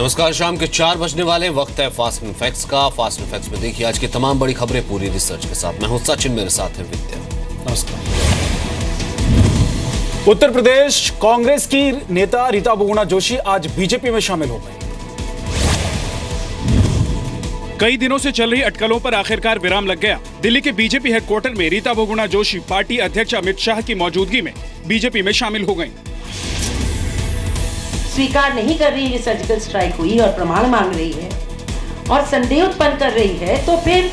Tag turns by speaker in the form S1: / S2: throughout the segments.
S1: नमस्कार, शाम के 4 बजने वाले वक्त है फास्ट एंड फैक्ट्स का। फास्ट एंड फैक्ट्स में देखिए आज की तमाम बड़ी खबरें पूरी रिसर्च के साथ। मैं हूं सचिन, मेरे साथ है विद्या।
S2: नमस्कार। उत्तर प्रदेश कांग्रेस की नेता रीता बहुगुणा जोशी आज बीजेपी में शामिल हो गई।
S3: कई दिनों से चल रही अटकलों पर आखिरकार विराम लग गया। दिल्ली के बीजेपी हेडक्वार्टर में रीता बहुगुणा जोशी पार्टी अध्यक्ष अमित शाह की मौजूदगी में बीजेपी में शामिल हो गईं।
S4: स्वीकार नहीं कर रही है सर्जिकल स्ट्राइक हुई और प्रमाण मांग रही है और संदेह उत्पन्न कर रही है, तो फिर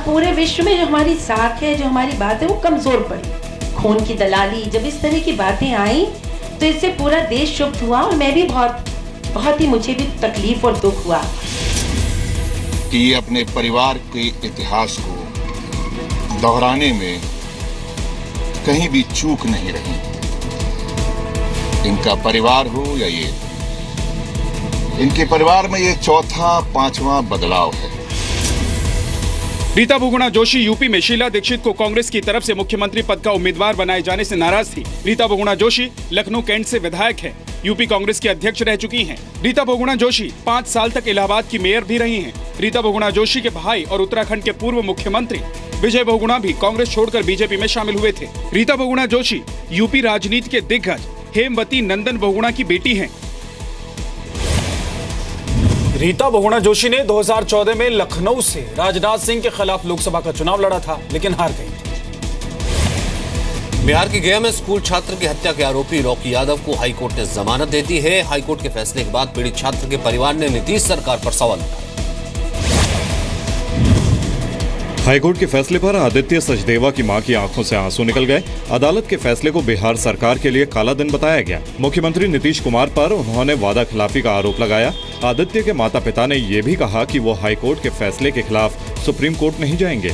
S4: पूरे विश्व में जो हमारी साख है, जो हमारी बात है, वो कमजोर पड़ी। खून की दलाली, जब इस तरह की बातें आई तो इससे पूरा देश क्षुब्ध हुआ और मैं भी बहुत ही मुझे भी तकलीफ और दुख हुआ
S5: कि ये अपने परिवार के इतिहास को दोहराने में कहीं भी चूक नहीं रही। इनका परिवार हो या ये, इनके परिवार में ये चौथा पांचवा बदलाव है।
S3: रीता बहुगुणा जोशी यूपी में शीला दीक्षित को कांग्रेस की तरफ से मुख्यमंत्री पद का उम्मीदवार बनाए जाने से नाराज थी। रीता बहुगुणा जोशी लखनऊ कैंट से विधायक है, यूपी कांग्रेस के अध्यक्ष रह चुकी हैं। रीता बहुगुणा जोशी 5 साल तक इलाहाबाद की मेयर भी रही हैं। रीता बहुगुणा जोशी के भाई और उत्तराखंड के पूर्व मुख्यमंत्री विजय बहुगुणा भी कांग्रेस छोड़कर बीजेपी में शामिल हुए थे। रीता बहुगुणा जोशी यूपी राजनीति के दिग्गज हेमवती नंदन बहुगुणा की बेटी हैं।
S2: रीता बहुगुणा जोशी ने 2014 में लखनऊ से राजनाथ सिंह के खिलाफ लोकसभा का चुनाव लड़ा था, लेकिन हार गई थी।
S1: बिहार के गया में स्कूल छात्र की हत्या के आरोपी रॉकी यादव को हाईकोर्ट ने जमानत दे दी है। हाईकोर्ट के फैसले के बाद पीड़ित छात्र के परिवार ने नीतीश सरकार पर सवाल उठाया।
S6: हाईकोर्ट के फैसले पर आदित्य सचदेवा की मां की आंखों से आंसू निकल गए। अदालत के फैसले को बिहार सरकार के लिए काला दिन बताया गया। मुख्यमंत्री नीतीश कुमार पर उन्होंने वादा खिलाफी का आरोप लगाया। आदित्य के माता पिता ने ये भी कहा कि वो हाईकोर्ट के फैसले के खिलाफ सुप्रीम कोर्ट नहीं जाएंगे।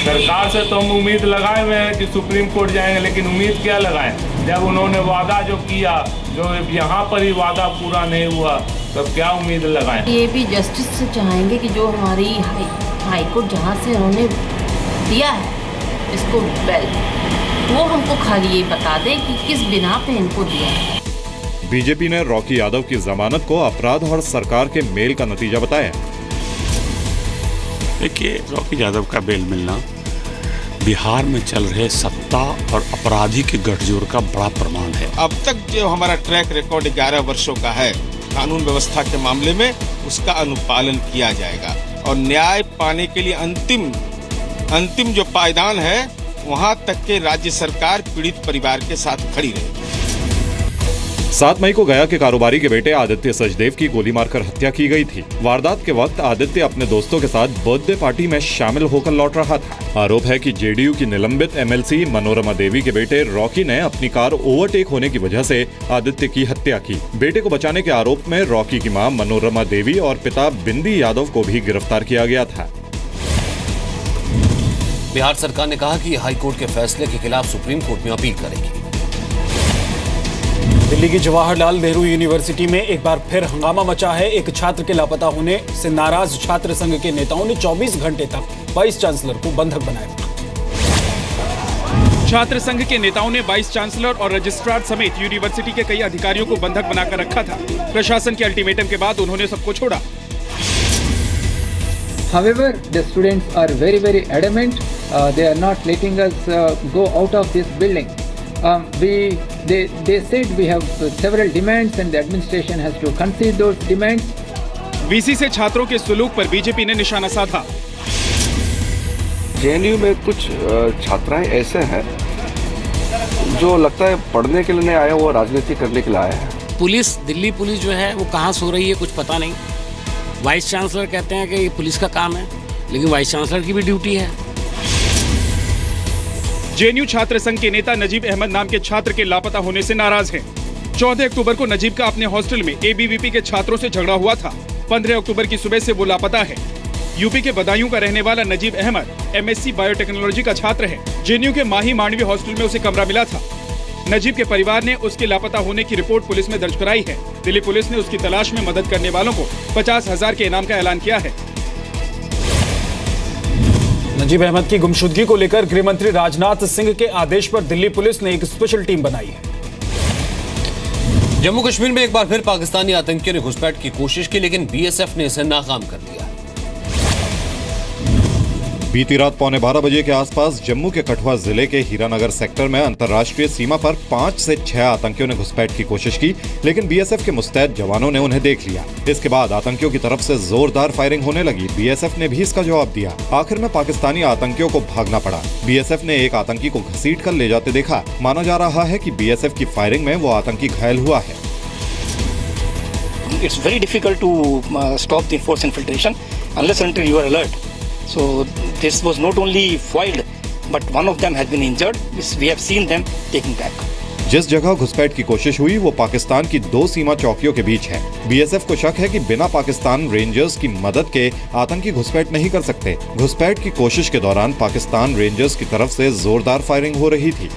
S7: सरकार से तो हम उम्मीद लगाए हुए हैं कि सुप्रीम कोर्ट जाएंगे, लेकिन उम्मीद क्या लगाएं जब उन्होंने वादा जो किया, जो यहाँ पर ही वादा पूरा नहीं हुआ, तब क्या उम्मीद लगाएं।
S8: ये भी जस्टिस से चाहेंगे कि जो हमारी हाईकोर्ट जहाँ से उन्होंने दिया है इसको बेल, वो हमको खाली ये बता दें कि किस बिना पे इनको दिया है।
S6: बीजेपी ने रॉकी यादव की जमानत को अपराध और सरकार के मेल का नतीजा बताया।
S9: देखिए, रॉकी यादव का बेल मिलना बिहार में चल रहे सत्ता और अपराधी के गठजोड़ का बड़ा प्रमाण है।
S10: अब तक जो हमारा ट्रैक रिकॉर्ड 11 वर्षों का है कानून व्यवस्था के मामले में, उसका अनुपालन किया जाएगा और न्याय पाने के लिए अंतिम जो पायदान है वहां तक के राज्य सरकार पीड़ित परिवार के साथ खड़ी रहेगी।
S6: 7 मई को गया के कारोबारी के बेटे आदित्य सचदेव की गोली मारकर हत्या की गई थी। वारदात के वक्त आदित्य अपने दोस्तों के साथ बर्थडे पार्टी में शामिल होकर लौट रहा था। आरोप है कि जेडीयू की निलंबित एमएलसी मनोरमा देवी के बेटे रॉकी ने अपनी कार ओवरटेक होने की वजह से आदित्य की हत्या की। बेटे को बचाने के आरोप में रॉकी की मां मनोरमा देवी और पिता बिंदी यादव को भी गिरफ्तार किया गया था।
S1: बिहार सरकार ने कहा कि हाईकोर्ट के फैसले के खिलाफ सुप्रीम कोर्ट में अपील करेगी।
S2: दिल्ली की जवाहरलाल नेहरू यूनिवर्सिटी में एक बार फिर हंगामा मचा है। एक छात्र के लापता होने से नाराज छात्र संघ के नेताओं ने 24 घंटे तक वाइस चांसलर को बंधक बनाया।
S3: छात्र संघ के नेताओं ने वाइस चांसलर और रजिस्ट्रार समेत यूनिवर्सिटी के कई अधिकारियों को बंधक बनाकर रखा था। प्रशासन के अल्टीमेटम के बाद उन्होंने सबको छोड़ा।
S11: However, the students are very adamant. They are not letting us go out of this building. They said we have several demands and the administration has to consider those demands.
S3: VC से छात्रों के सुलूक पर BJP ने निशाना साधा।
S12: JNU में कुछ छात्राएं ऐसे हैं जो लगता है पढ़ने के लिए नहीं आए, वो राजनीति करने के लिए आए हैं।
S13: पुलिस, दिल्ली पुलिस जो है वो कहाँ सो रही है कुछ पता नहीं। वाइस चांसलर कहते हैं कि ये पुलिस का काम है, लेकिन वाइस चांसलर की भी ड्यूटी है।
S3: जेएनयू छात्र संघ के नेता नजीब अहमद नाम के छात्र के लापता होने से नाराज हैं। 14 अक्टूबर को नजीब का अपने हॉस्टल में एबीवीपी के छात्रों से झगड़ा हुआ था। 15 अक्टूबर की सुबह से वो लापता है। यूपी के बदायूं का रहने वाला नजीब अहमद एमएससी बायोटेक्नोलॉजी का छात्र है। जेएनयू के माही मांडवी हॉस्टल में उसे कमरा मिला था। नजीब के परिवार ने उसके लापता होने की रिपोर्ट पुलिस में दर्ज कराई है। दिल्ली पुलिस ने उसकी तलाश में मदद करने वालों को 50,000 के इनाम का ऐलान किया है।
S2: नजीब अहमद की गुमशुदगी को लेकर गृह मंत्री राजनाथ सिंह के आदेश पर दिल्ली पुलिस ने एक स्पेशल टीम बनाई है।
S1: जम्मू कश्मीर में एक बार फिर पाकिस्तानी आतंकियों ने घुसपैठ की कोशिश की, लेकिन बीएसएफ ने इसे नाकाम कर दिया।
S6: बीती रात 11:15 बजे के आसपास जम्मू के कठुआ जिले के हीरानगर सेक्टर में अंतर्राष्ट्रीय सीमा पर 5 से 6 आतंकियों ने घुसपैठ की कोशिश की, लेकिन बीएसएफ के मुस्तैद जवानों ने उन्हें देख लिया। इसके बाद आतंकियों की तरफ से जोरदार फायरिंग होने लगी। बीएसएफ ने भी इसका जवाब दिया। आखिर में पाकिस्तानी आतंकियों को भागना पड़ा। बीएसएफ ने एक आतंकी को घसीट कर ले जाते देखा। माना जा रहा है कि बीएसएफ की फायरिंग में वो आतंकी घायल हुआ है।
S14: It's very difficult to stop the force infiltration unless until you are alert. So this was not only foiled, but one of them has been injured. We have seen them taking back.
S6: जिस जगह घुसपैठ की कोशिश हुई वो पाकिस्तान की 2 सीमा चौकियों के बीच है। बीएसएफ को शक है कि बिना पाकिस्तान रेंजर्स की मदद के आतंकी घुसपैठ नहीं कर सकते। घुसपैठ की कोशिश के दौरान पाकिस्तान रेंजर्स की तरफ से जोरदार फायरिंग हो रही थी।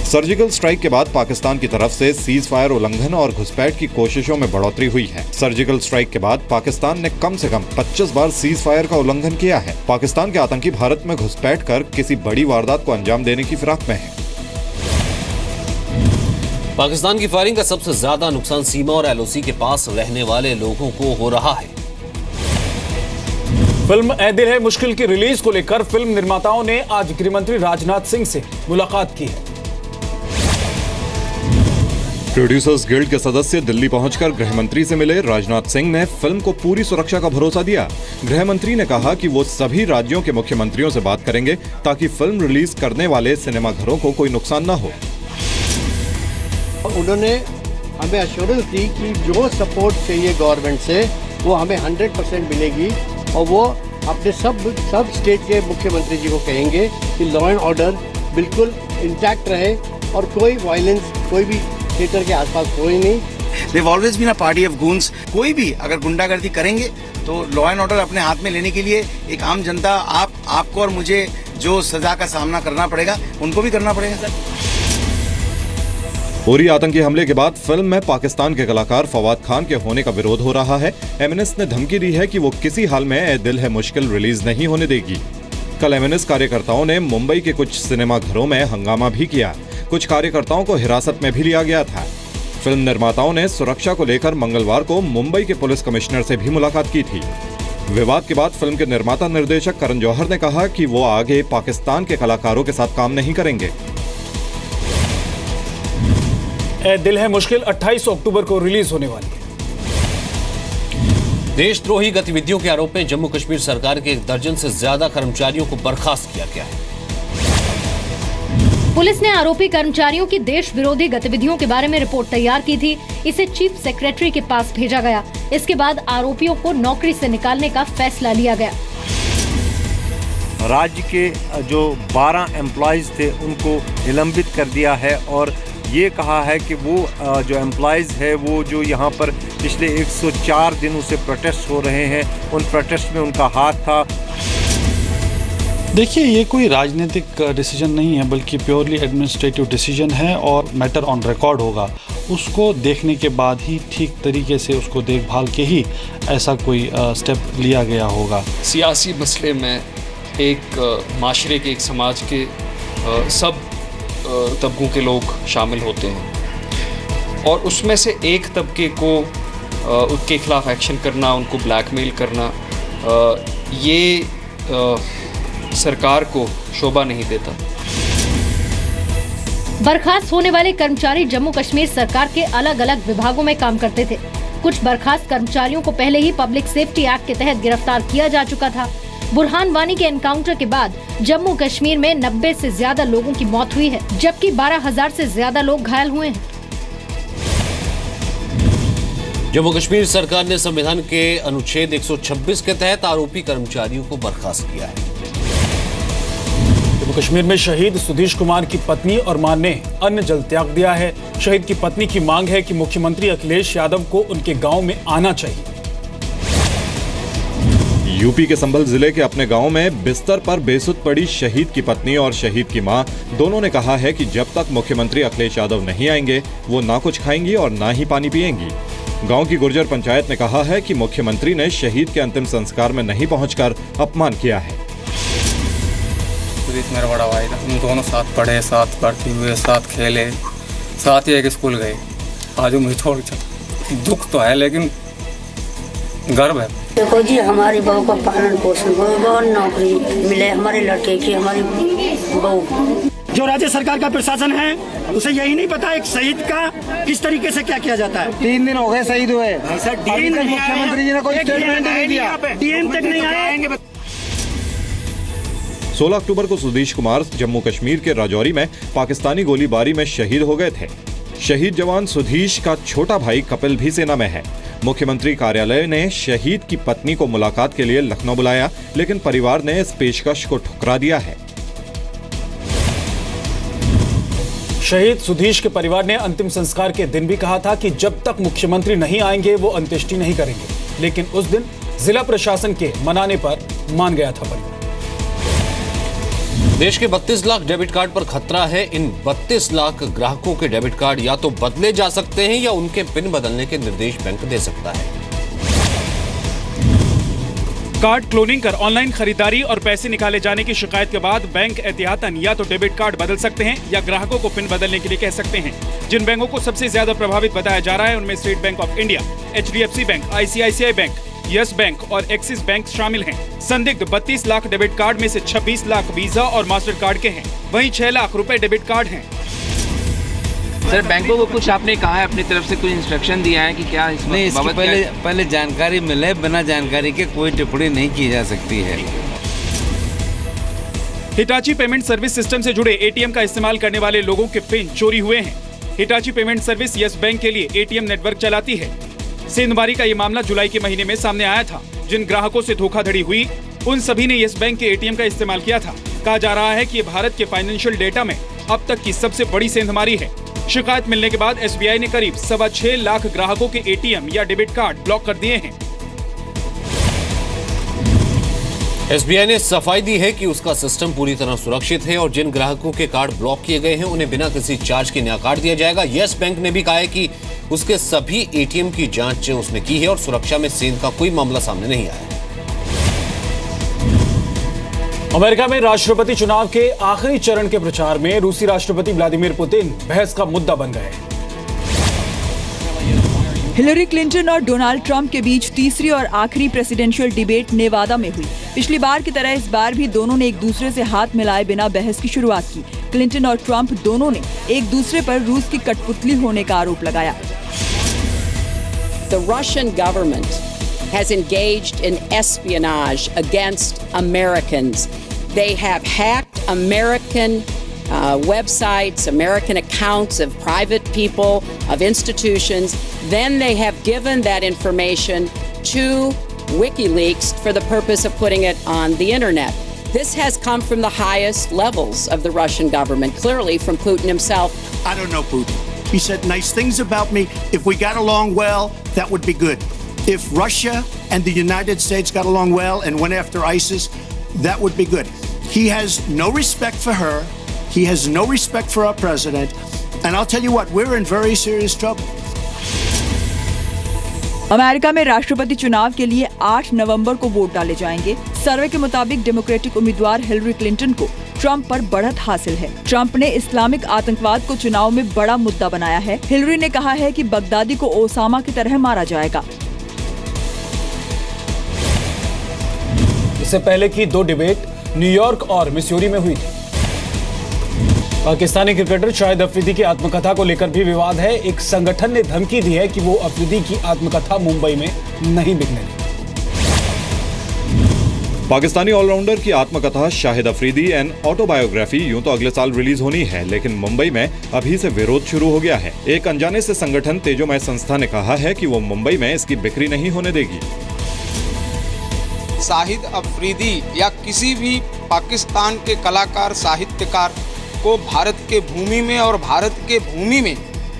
S6: सर्जिकल स्ट्राइक के बाद पाकिस्तान की तरफ से सीज फायर उल्लंघन और घुसपैठ की कोशिशों में बढ़ोतरी हुई है। सर्जिकल स्ट्राइक के बाद पाकिस्तान ने कम से कम 25 बार सीज फायर का उल्लंघन किया है। पाकिस्तान के आतंकी भारत में घुसपैठ कर किसी बड़ी वारदात को अंजाम देने की फिराक में है।
S1: पाकिस्तान की फायरिंग का सबसे ज्यादा नुकसान सीमा और एलओसी के पास रहने वाले लोगों को हो रहा है।
S2: फिल्म ए दिल है मुश्किल की रिलीज को लेकर फिल्म निर्माताओं ने आज गृहमंत्री राजनाथ सिंह से मुलाकात की है।
S6: प्रोड्यूसर्स गिल्ड के सदस्य दिल्ली पहुंचकर गृहमंत्री से मिले। राजनाथ सिंह ने फिल्म को पूरी सुरक्षा का भरोसा दिया। गृहमंत्री ने कहा कि वो सभी राज्यों के मुख्यमंत्रियों से बात करेंगे ताकि फिल्म रिलीज करने वाले सिनेमाघरों को कोई नुकसान न हो।
S15: उन्होंने हमें एश्योरेंस दी कि जो सपोर्ट चाहिए गवर्नमेंट से वो हमें 100% मिलेगी और वो अपने सब स्टेट के मुख्यमंत्री जी को कहेंगे कि लॉ एंड ऑर्डर बिल्कुल इंटैक्ट रहे और कोई वायलेंस कोई भी थिएटर के आसपास कोई नहीं।
S16: They've always been a party of goons. कोई भी अगर गुंडागर्दी करेंगे तो लॉ एंड ऑर्डर अपने हाथ में लेने के लिए एक आम जनता आपको और मुझे जो सजा का सामना करना पड़ेगा उनको भी करना पड़ेगा सर।
S6: उरी आतंकी हमले के बाद फिल्म में पाकिस्तान के कलाकार फवाद खान के होने का विरोध हो रहा है। एमएनएस ने धमकी दी है कि वो किसी हाल में ए दिल है मुश्किल रिलीज नहीं होने देगी। कल एमएनएस कार्यकर्ताओं ने मुंबई के कुछ सिनेमाघरों में हंगामा भी किया। कुछ कार्यकर्ताओं को हिरासत में भी लिया गया था। फिल्म निर्माताओं ने सुरक्षा को लेकर मंगलवार को मुंबई के पुलिस कमिश्नर से भी मुलाकात की थी। विवाद के बाद फिल्म के निर्माता निर्देशक करण जौहर ने कहा कि वो आगे पाकिस्तान के कलाकारों के साथ काम नहीं करेंगे।
S2: ए दिल है मुश्किल 28 अक्टूबर को रिलीज होने वाली है।
S1: देशद्रोही गतिविधियों के आरोप में जम्मू कश्मीर सरकार के 1 दर्जन से ज्यादा कर्मचारियों को बर्खास्त किया गया है।
S17: पुलिस ने आरोपी कर्मचारियों की देश विरोधी गतिविधियों के बारे में रिपोर्ट तैयार की थी। इसे चीफ सेक्रेटरी के पास भेजा गया। इसके बाद आरोपियों को नौकरी से निकालने का फैसला लिया गया।
S18: राज्य के जो 12 एम्प्लॉयज थे उनको निलंबित कर दिया है और ये कहा है कि वो जो एम्प्लॉयज है वो जो यहाँ पर पिछले 104 दिनों से प्रोटेस्ट हो रहे हैं उन प्रोटेस्ट में उनका हाथ था।
S19: देखिए, ये कोई राजनीतिक डिसीजन नहीं है बल्कि प्योरली एडमिनिस्ट्रेटिव डिसीजन है और मैटर ऑन रिकॉर्ड होगा। उसको देखने के बाद ही ठीक तरीके से उसको देखभाल के ही ऐसा कोई स्टेप लिया गया होगा।
S20: सियासी मसले में एक माशरे के एक समाज के सब तबकों के लोग शामिल होते हैं और उसमें से एक तबके को उनके खिलाफ एक्शन करना, उनको ब्लैकमेल करना, ये सरकार को शोभा नहीं देता।
S17: बर्खास्त होने वाले कर्मचारी जम्मू कश्मीर सरकार के अलग अलग विभागों में काम करते थे। कुछ बर्खास्त कर्मचारियों को पहले ही पब्लिक सेफ्टी एक्ट के तहत गिरफ्तार किया जा चुका था। बुरहान वानी के एनकाउंटर के बाद जम्मू कश्मीर में 90 से ज्यादा लोगों की मौत हुई है, जबकि 12,000 से ज्यादा लोग घायल हुए हैं।
S1: जम्मू कश्मीर सरकार ने संविधान के अनुच्छेद 126 के तहत आरोपी कर्मचारियों को बर्खास्त किया है।
S2: जम्मू कश्मीर में शहीद सुधीश कुमार की पत्नी और मां ने अन्न जल त्याग दिया है। शहीद की पत्नी की मांग है कि मुख्यमंत्री अखिलेश यादव को उनके गांव में आना चाहिए।
S6: यूपी के संभल जिले के अपने गांव में बिस्तर पर बेसुध पड़ी शहीद की पत्नी और शहीद की मां दोनों ने कहा है कि जब तक मुख्यमंत्री अखिलेश यादव नहीं आएंगे वो ना कुछ खाएंगी और ना ही पानी पिएंगी। गांव की गुर्जर पंचायत ने कहा है कि मुख्यमंत्री ने शहीद के अंतिम संस्कार में नहीं पहुंचकर अपमान किया है।
S21: मेरा बड़ा भाई था, हम दोनों साथ पढ़े, साथ पढ़ते हुए, साथ खेले, साथ ही एक स्कूल गए। आज वो मुझे छोड़ दुख तो है लेकिन गर्व है।
S22: देखो जी, हमारी बहू का पालन पोषण बहुत नौकरी मिले, हमारे लड़के की, हमारी बहू।
S23: जो राज्य सरकार का प्रशासन है उसे यही नहीं पता एक शहीद का किस तरीके से क्या किया जाता है।
S24: 3 दिन हो गए शहीद हुए,
S23: मुख्यमंत्री जी ने कोई स्टेटमेंट नहीं दिया, डीएम तक नहीं आए।
S6: 16 अक्टूबर को सुधीश कुमार जम्मू कश्मीर के राजौरी में पाकिस्तानी गोलीबारी में शहीद हो गए थे। शहीद जवान सुधीश का छोटा भाई कपिल भी सेना में है। मुख्यमंत्री कार्यालय ने शहीद की पत्नी को मुलाकात के लिए लखनऊ बुलाया, लेकिन परिवार ने इस पेशकश को ठुकरा दिया है।
S2: शहीद सुधीश के परिवार ने अंतिम संस्कार के दिन भी कहा था कि जब तक मुख्यमंत्री नहीं आएंगे वो अंत्येष्टि नहीं करेंगे, लेकिन उस दिन जिला प्रशासन के मनाने पर मान गया था परिवार।
S1: देश के 32 लाख डेबिट कार्ड पर खतरा है। इन 32 लाख ग्राहकों के डेबिट कार्ड या तो बदले जा सकते हैं या उनके पिन बदलने के निर्देश बैंक दे सकता है।
S3: कार्ड क्लोनिंग कर ऑनलाइन खरीदारी और पैसे निकाले जाने की शिकायत के बाद बैंक एहतियातन या तो डेबिट कार्ड बदल सकते हैं या ग्राहकों को पिन बदलने के लिए कह सकते हैं। जिन बैंकों को सबसे ज्यादा प्रभावित बताया जा रहा है उनमें state bank of India, HDFC bank, ICICI bank, yes bank और एक्सिस बैंक शामिल हैं। संदिग्ध 32 लाख डेबिट कार्ड में से 26 लाख वीजा और मास्टर कार्ड के हैं, वहीं 6 लाख रुपए डेबिट कार्ड हैं।
S25: सर, बैंकों को कुछ आपने कहा है, अपनी तरफ से कुछ इंस्ट्रक्शन दिया है कि क्या इसमें
S26: पहले जानकारी मिले, बिना जानकारी के कोई टिप्पणी नहीं की जा सकती है।
S3: हिटाची पेमेंट सर्विस सिस्टम से जुड़े एटीएम का इस्तेमाल करने वाले लोगों के पिन चोरी हुए हैं। Hitachi payment service yes bank के लिए एटीएम नेटवर्क चलाती है। सेंधमारी का ये मामला जुलाई के महीने में सामने आया था। जिन ग्राहकों से धोखाधड़ी हुई उन सभी ने यस बैंक के एटीएम का इस्तेमाल किया था। कहा जा रहा है कि ये भारत के फाइनेंशियल डेटा में अब तक की सबसे बड़ी सेंधमारी है। शिकायत मिलने के बाद SBI ने करीब 6.25 लाख ग्राहकों के एटीएम या डेबिट कार्ड ब्लॉक कर दिए हैं।
S1: SBI ने सफाई दी है कि उसका सिस्टम पूरी तरह सुरक्षित है और जिन ग्राहकों के कार्ड ब्लॉक किए गए हैं उन्हें बिना किसी चार्ज के नया कार्ड दिया जाएगा। यस बैंक ने भी कहा है कि उसके सभी एटीएम की जांच उसने की है और सुरक्षा में सेंध का कोई मामला सामने नहीं आया है।
S2: अमेरिका में राष्ट्रपति चुनाव के आखिरी चरण के प्रचार में रूसी राष्ट्रपति व्लादिमीर पुतिन बहस का मुद्दा बन गए।
S27: हिलरी क्लिंटन और डोनाल्ड ट्रंप के बीच तीसरी और आखिरी प्रेसिडेंशियल डिबेट नेवादा में हुई। पिछली बार की तरह इस बार भी दोनों ने एक दूसरे से हाथ मिलाए बिना बहस की शुरुआत की। क्लिंटन और ट्रंप दोनों ने एक दूसरे पर रूस की कठपुतली होने का आरोप लगाया।
S28: The Russian government has engaged in espionage against Americans. They have hacked American websites, American accounts of private people, of institutions. Then they have given that information to WikiLeaks for the purpose of putting it on the internet. This has come from the highest levels of the Russian government, clearly from Putin himself.
S29: I don't know Putin. He said nice things about me. If we got along well, that would be good. If Russia and the United States got along well and went after ISIS, that would be good. He has no respect for her. He has no respect for our president. And I'll tell you what, we're in very serious trouble.
S27: America में राष्ट्रपति चुनाव के लिए 8 नवंबर को vote डाले जाएंगे। सर्वे के मुताबिक डेमोक्रेटिक उम्मीदवार हिलरी क्लिंटन को ट्रंप पर बढ़त हासिल है। ट्रंप ने इस्लामिक आतंकवाद को चुनाव में बड़ा मुद्दा बनाया है। हिलरी ने कहा है कि बगदादी को ओसामा की तरह मारा जाएगा।
S2: इससे पहले की 2 डिबेट न्यूयॉर्क और मिसूरी में हुई थी। पाकिस्तानी क्रिकेटर शाहिद अफरीदी की आत्मकथा को लेकर भी विवाद है। एक संगठन ने धमकी दी है कि वो अफरीदी की आत्मकथा मुंबई में नहीं बिकने देगी।
S6: पाकिस्तानी ऑलराउंडर की आत्मकथा शाहिद अफरीदी एंड ऑटोबायोग्राफी यूं तो अगले साल रिलीज होनी है, लेकिन मुंबई में अभी से विरोध शुरू हो गया है। एक अनजाने से संगठन तेजोमय संस्था ने कहा है कि वो मुंबई में इसकी बिक्री नहीं होने देगी।
S10: शाहिद अफरीदी या किसी भी पाकिस्तान के कलाकार साहित्यकार को भारत के भूमि में और भारत के भूमि में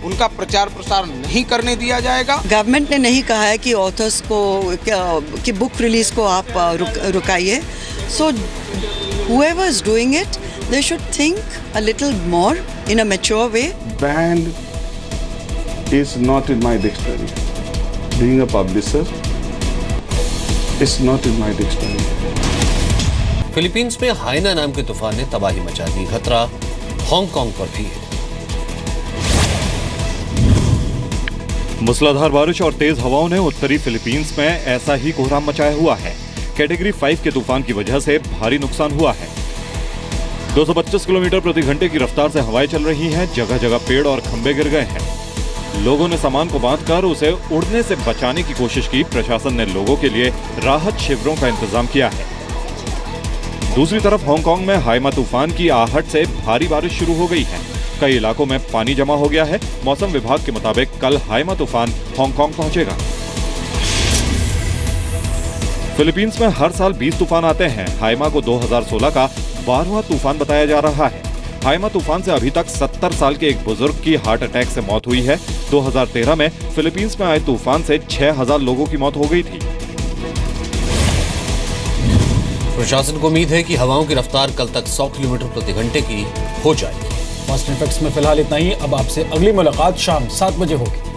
S10: उनका प्रचार प्रसार नहीं करने दिया जाएगा।
S30: गवर्नमेंट ने नहीं कहा है कि ऑथर्स को कि बुक रिलीज को आप रुकाइए। सो whoever is doing it, they should think a little more in a mature way.
S12: Banned is not in my dictionary. Being a publisher is not in my dictionary.
S1: Philippines में हाइना नाम के तूफान ने तबाही मचा दी। खतरा हांगकांग पर भी है।
S6: मूसलाधार बारिश और तेज हवाओं ने उत्तरी फिलीपींस में ऐसा ही कोहराम मचाया हुआ है। कैटेगरी 5 के तूफान की वजह से भारी नुकसान हुआ है। 225 किलोमीटर प्रति घंटे की रफ्तार से हवाएं चल रही हैं। जगह जगह पेड़ और खंभे गिर गए हैं। लोगों ने सामान को बांधकर उसे उड़ने से बचाने की कोशिश की। प्रशासन ने लोगों के लिए राहत शिविरों का इंतजाम किया है। दूसरी तरफ हांगकांग में हाइमा तूफान की आहट से भारी बारिश शुरू हो गई है। कई इलाकों में पानी जमा हो गया है। मौसम विभाग के मुताबिक कल हाइमा तूफान हांगकांग पहुंचेगा। फिलीपींस में हर साल 20 तूफान आते हैं। हाइमा को 2016 का 12वां तूफान बताया जा रहा है। हाइमा तूफान से अभी तक 70 साल के एक बुजुर्ग की हार्ट अटैक से मौत हुई है। 2013 में फिलीपींस में आए तूफान से 6000 लोगों की मौत हो गई थी।
S1: प्रशासन को उम्मीद है कि हवाओं की रफ्तार कल तक 100 किलोमीटर प्रति घंटे की हो जाएगी।
S2: फास्ट इफेक्ट्स में फिलहाल इतना ही। अब आपसे अगली मुलाकात शाम 7 बजे होगी।